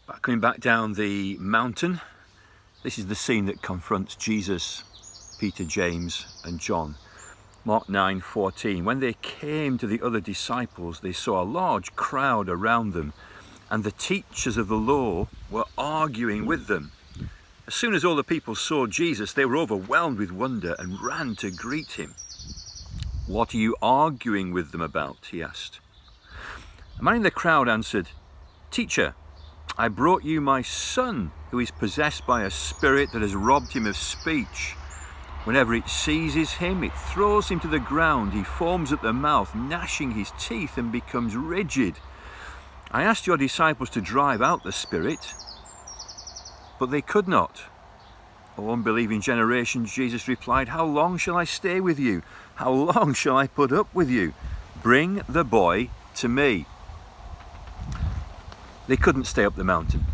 Coming back down the mountain, this is the scene that confronts Jesus, Peter, James and John. Mark 9:14. When they came to the other disciples, they saw a large crowd around them, and the teachers of the law were arguing with them. As soon as all the people saw Jesus, they were overwhelmed with wonder and ran to greet him. "What are you arguing with them about?" he asked. A man in the crowd answered, "Teacher, I brought you my son, who is possessed by a spirit that has robbed him of speech. Whenever it seizes him, it throws him to the ground. He foams at the mouth, gnashing his teeth, and becomes rigid. I asked your disciples to drive out the spirit, but they could not." "O unbelieving generation," Jesus replied, "how long shall I stay with you? How long shall I put up with you? Bring the boy to me." They couldn't stay up the mountain.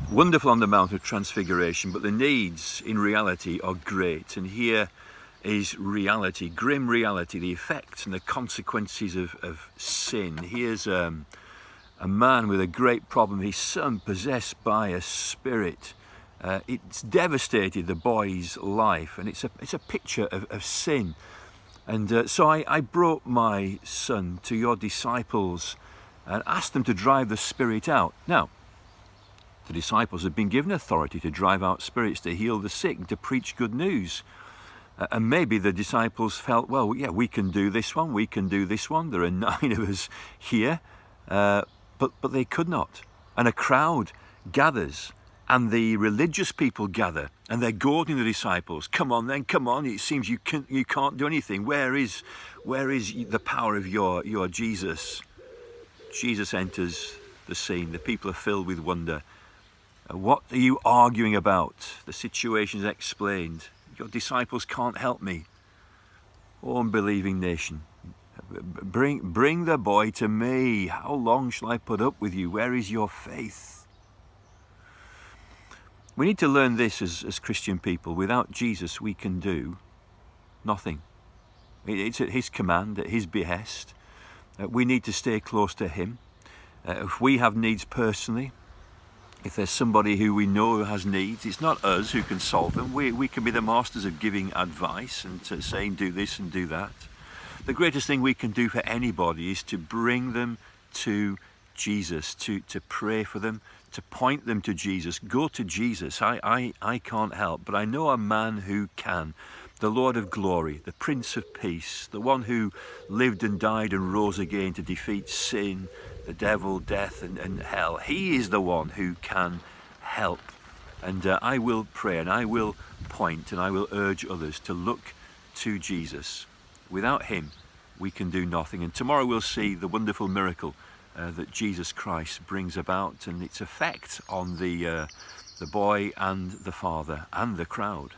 Wonderful on the Mount of Transfiguration, but the needs in reality are great. And here is reality, grim reality, the effects and the consequences of sin. Here's a man with a great problem, his son possessed by a spirit. It's devastated the boy's life, and it's a picture of sin. And so I brought my son to your disciples and asked them to drive the spirit out. Now, the disciples had been given authority to drive out spirits, to heal the sick, and to preach good news. And maybe the disciples felt, well, yeah, we can do this one, we can do this one. There are 9 of us here, but they could not. And a crowd gathers, and the religious people gather, and they're goading the disciples. "Come on then, come on. It seems you can't do anything. Where is the power of your Jesus?" Jesus enters the scene. The people are filled with wonder. "What are you arguing about?" The situation is explained. "Your disciples can't help me." "O unbelieving nation, bring the boy to me. How long shall I put up with you? Where is your faith?" We need to learn this as Christian people. Without Jesus, we can do nothing. It's at his command, at his behest. We need to stay close to him. If we have needs personally, if there's somebody who we know who has needs, it's not us who can solve them. We can be the masters of giving advice and saying do this and do that. The greatest thing we can do for anybody is to bring them to Jesus, to pray for them, to point them to Jesus. Go to Jesus. I can't help, but I know a man who can. The Lord of glory, the Prince of Peace, the one who lived and died and rose again to defeat sin, the devil, death and hell. He is the one who can help. And I will pray and I will point and I will urge others to look to Jesus. Without him, we can do nothing. And tomorrow we'll see the wonderful miracle that Jesus Christ brings about and its effect on the boy and the father and the crowd.